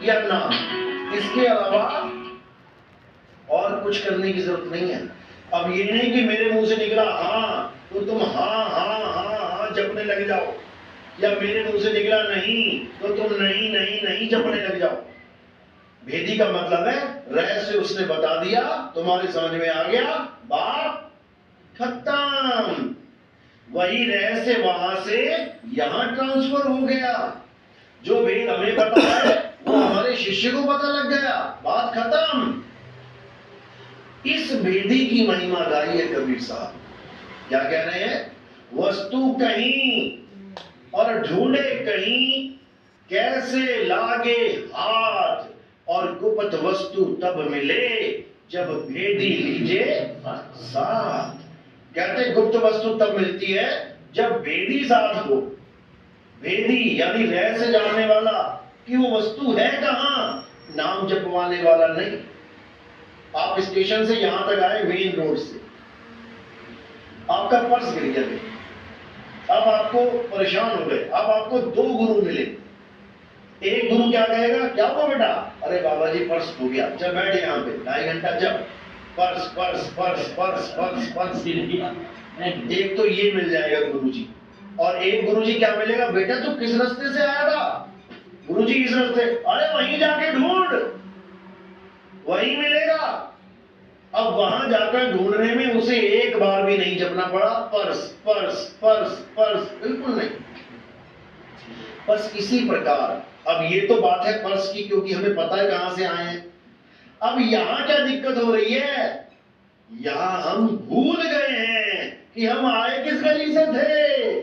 या ना, इसके अलावा और कुछ करने की जरूरत नहीं है। अब ये नहीं कि मेरे मुंह से निकला हाँ तो तुम हाँ हाँ हाँ हाँ जपने लग जाओ, या मेरे मुंह से निकला नहीं तो तुम नहीं नहीं नहीं जपने लग जाओ। भेदी का मतलब है रहस्य उसने बता दिया, तुम्हारे समझ में आ गया, बात खत्म। वही रहस्य वहां से यहां ट्रांसफर हो गया। जो वेद हमें पता है वो हमारे शिष्य को पता लग गया, बात खत्म। इस भेदी की महिमा गाई है कबीर साहब। क्या कह रहे हैं? वस्तु कहीं और ढूंढे कहीं, कैसे लागे हाथ, और गुप्त वस्तु तब मिले जब भेदी लीजे साथ। कहते गुप्त वस्तु तब मिलती है जब भेदी साथ हो। भेदी यानी रहस्य जानने वाला कि वो वस्तु है कहां, नाम जपवाने वाला नहीं। आप स्टेशन से यहां तक आए मेन रोड से, आपका पर्स गिर गया, अब आपको परेशान हो गए, अब आपको दो गुरु मिले। एक गुरु क्या कहेगा, क्या हुआ बेटा? अरे बाबा जी पर्स खो गया। चल बैठ यहाँ पे 2.5 घंटा जब purse purse purse purse purse purse. एक तो ये मिल जाएगा गुरुजी, और एक गुरुजी क्या मिलेगा, बेटा तू किस रास्ते से आया था? गुरुजी इस रास्ते। अरे वहीं जाके ढूंढ, वही मिलेगा। अब वहां जाकर ढूंढने में उसे एक बार भी नहीं जपना पड़ा पर्स पर्स पर्स पर्स, बिल्कुल नहीं। बस इसी प्रकार अब ये तो बात है पर्स की, क्योंकि हमें पता है कहां से आए हैं। अब यहां क्या दिक्कत हो रही है, यहां हम भूल गए हैं कि हम आए किस गली से थे।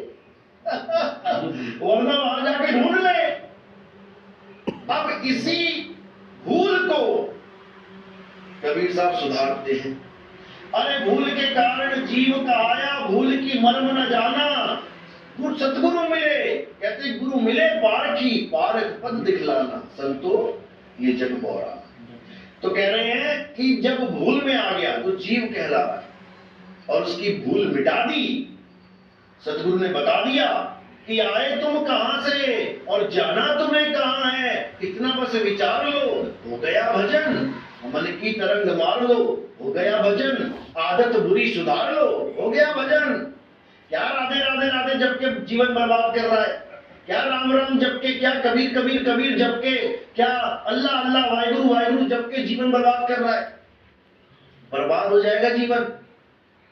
वरना वहां जाके ढूंढ ले। अब इसी भूल को कबीर साहब सुधारते हैं। अरे भूल के कारण जीव का आया, भूल की मर्म न जाना। गुरु सतगुरु मिले, कहते गुरु मिले पारखी, पारख पद दिखलाना, संतो ये जग बोरा। तो कह रहे हैं कि जब भूल में आ गया तो जीव कहला रहा है, और उसकी भूल मिटा दी। सतगुरु ने बता दिया कि आए तुम कहां से और जाना तुम्हें कहां है, इतना बस विचार लो, हो गया भजन। मन की तरंग मार लो, हो गया भजन। आदत बुरी सुधार लो, हो गया भजन। क्या राधे राधे राधे जब के जीवन बर्बाद कर रहा है, क्या राम राम जब के, क्या कबीर कबीर कबीर जब के, क्या अल्लाह अल्लाह वाहिगुरु वाहिगुरु जब के जीवन बर्बाद कर रहा है। बर्बाद हो जाएगा जीवन।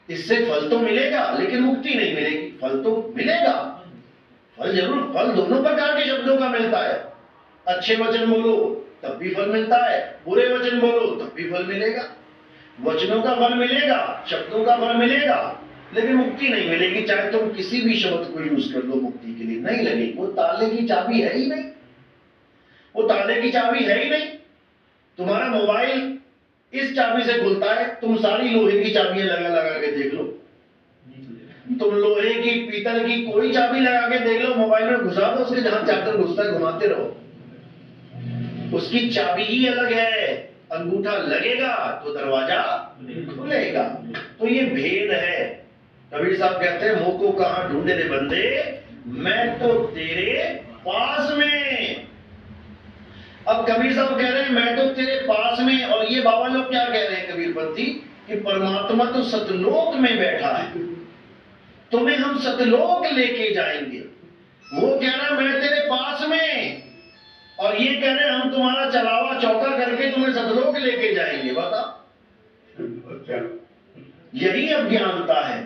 इससे फल तो मिलेगा लेकिन मुक्ति नहीं मिलेगी। फल तो मिलेगा, फल जरूर, फल दोनों प्रकार के शब्दों का मिलता है। अच्छे वचन बोलो तब भी फल मिलता है, बुरे वचन बोलो तब भी फल मिलेगा। वचनों का फल मिलेगा, शब्दों का फल मिलेगा, लेकिन मुक्ति नहीं मिलेगी। चाहे तुम किसी भी शब्द को यूज कर लो, मुक्ति के लिए नहीं लगेगी। वो ताले की चाबी है ही नहीं, वो ताले की चाबी है ही नहीं। तुम्हारा मोबाइल इस चाबी से खुलता है, तुम सारी लोहे की चाबियां लगा लगा के देख लो, तुम लोहे की पीतल की कोई चाबी लगा के देख लो, मोबाइल में घुसा दो, उसके जहां चाकर घुसता है घुमाते रहो, उसकी चाबी ही अलग है। अंगूठा लगेगा तो दरवाजा खुलेगा। तो ये भेद है। कबीर साहब कहते हैं मुंह को कहां ढूंढे रे बंदे, मैं तो तेरे पास में। अब कबीर साहब कह रहे हैं मैं तो तेरे पास में, और ये बाबा लोग क्या कह रहे हैं कबीरपंथी, कि परमात्मा तो सतलोक में बैठा है, तुम्हें हम सतलोक लेके जाएंगे। वो कह रहा है मैं तेरे पास में, और ये कह रहे हैं हम तुम्हारा चलावा चौका करके तुम्हें सतलोक लेके जाएंगे। बता, यही अज्ञानता है।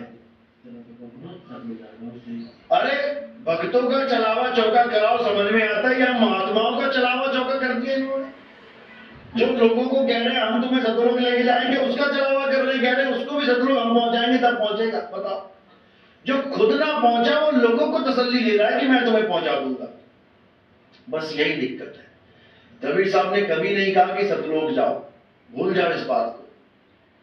अरे भक्तों का चलावा चौका कराओ समझ में आता है, या महात्माओं का चलावा चौका कर दिया इन्होंने। जो लोगों को कह रहे हैं हम तुम्हें सतलोक लेके जाएंगे, उसका चलावा कर रहे, कह रहे हैं उसको भी सतलोक हम पहुंचाएंगे, तब पहुंचेगा। बताओ, जो खुद ना पहुंचा वो लोगों को तसल्ली दे रहा है कि मैं तुम्हें पहुंचा दूंगा। बस यही दिक्कत है। कबीर साहब ने कभी नहीं कहा कि सतलोक जाओ, भूल जाओ इस बात को।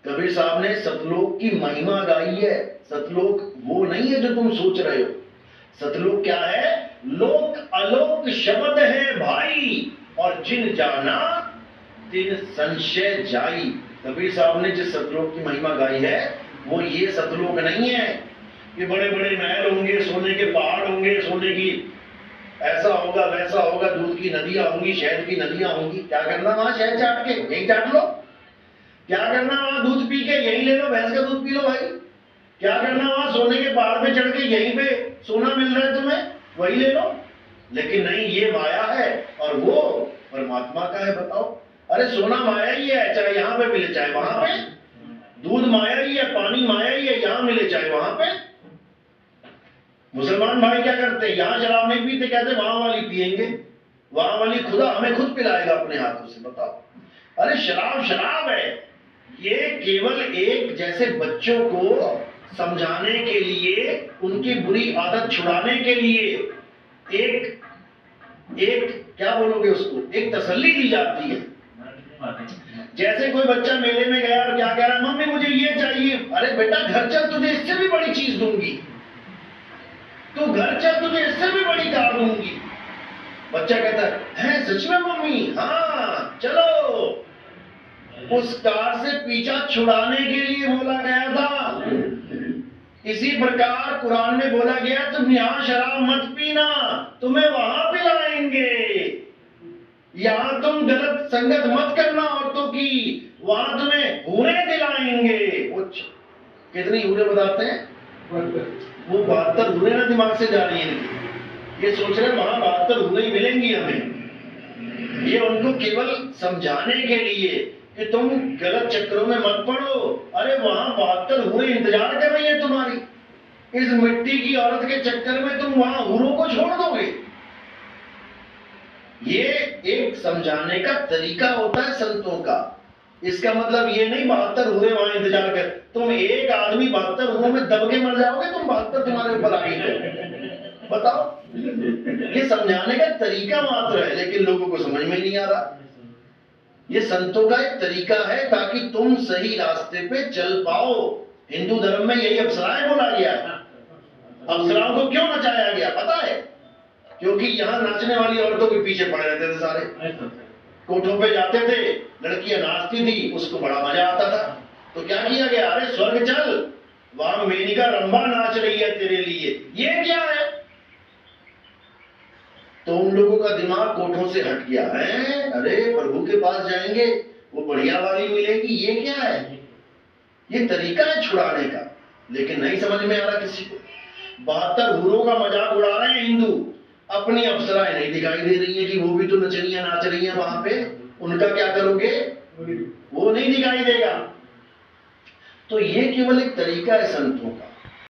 कबीर साहब ने सतलोक की महिमा गाई है। सतलोक वो नहीं है जो तुम सोच रहे हो। सतलोक क्या है? लोक अलोक शब्द है भाई, और जिन जाना तिन संशय जाई। कबीर साहब ने जिस सतलोक की महिमा गाई है वो ये सतलोक नहीं है कि बड़े बड़े महल होंगे, सोने के पहाड़ होंगे, सोने की ऐसा होगा वैसा होगा, दूध की नदियां होंगी, शहद की नदियां होंगी। क्या करना वहां शहद चाट के, यही चाट लो। क्या करना वहां दूध पी के, यही ले लो, भैंस का दूध पी लो भाई। क्या करना वहां सोने के पहाड़ पे चढ़ के, यहीं पे सोना मिल रहा है तुम्हें, वही ले लो। लेकिन नहीं, ये माया है और वो परमात्मा का है। बताओ, अरे सोना माया ही है, चाहे यहाँ पे मिले चाहे वहां पे। दूध माया ही है, पानी माया ही है, यहाँ मिले चाहे वहां पे। मुसलमान भाई क्या करते हैं, यहाँ शराब नहीं पीते, कहते वहां वाली पिएंगे, वहां वाली खुदा हमें खुद पिलाएगा अपने हाथों से। बताओ, अरे शराब शराब है। ये केवल एक, जैसे बच्चों को समझाने के लिए, उनकी बुरी आदत छुड़ाने के लिए एक क्या बोलोगे उसको, एक तसल्ली दी जाती है। जैसे कोई बच्चा मेले में गया और क्या कह रहा है, मम्मी मुझे ये चाहिए। अरे बेटा घर चल, तुझे इससे भी बड़ी चीज दूंगी। तू घर चल, तुझे इससे भी बड़ी कार दूंगी। बच्चा कहता है सच में मम्मी? हाँ चलो। उस कार से पीछा छुड़ाने के लिए बोला गया था। इसी प्रकार कुरान में बोला गया, तुम यहां शराब मत पीना, तुम्हें वहां पिलाएंगे। यहां तुम गलत संगत मत करना औरतों की, वहां तुम्हें हूरे दिलाएंगे। कितनी हूरे बताते हैं वो, 72 हूरे ना दिमाग से जा रही है। ये सोच रहे वहां 72 हूरे ही मिलेंगी हमें। ये उनको केवल समझाने के लिए कि तुम गलत चक्करों में मत पड़ो। अरे वहां 72 हूरे इंतजार कर रही है तुम्हारी। इस मिट्टी की औरत के चक्कर में तुम वहां हूरों को छोड़ दोगे। ये एक समझाने का तरीका होता है संतों का। इसका मतलब ये नहीं 72 हूरे वहां इंतजार कर, तुम एक आदमी 72 हूरों में दब के मर जाओगे, तुम 72 तुम्हारे ऊपर आ गई। बताओ, ये समझाने का तरीका मात्र है, लेकिन लोगों को समझ में नहीं आ रहा। ये संतों का एक तरीका है ताकि तुम सही रास्ते पे चल पाओ। हिंदू धर्म में यही अप्सराएं बोला गया। अप्सराओं को क्यों नचाया गया पता है? क्योंकि यहाँ नाचने वाली औरतों के पीछे पड़े रहते थे सारे। कोठों पे जाते थे, लड़कियां नाचती थी, उसको बड़ा मजा आता था। तो क्या किया गया, अरे स्वर्ग चल, वहां मेनिका रंभा नाच रही है तेरे लिए। ये क्या है? तो उन लोगों का दिमाग कोठों से हट गया है। अरे प्रभु के पास जाएंगे, वो बढ़िया वाली मिलेगी। ये क्या है? ये तरीका है छुड़ाने का, लेकिन नहीं समझ में आ रहा किसी को। 72 हूरों का मजाक उड़ा रहे हैं हिंदू, अपनी अप्सराएं नहीं दिखाई दे रही है कि वो भी तो नचनियां नाच रही हैं वहां पे। उनका क्या करोगे? वो नहीं दिखाई देगा। तो ये केवल एक तरीका है संतों का।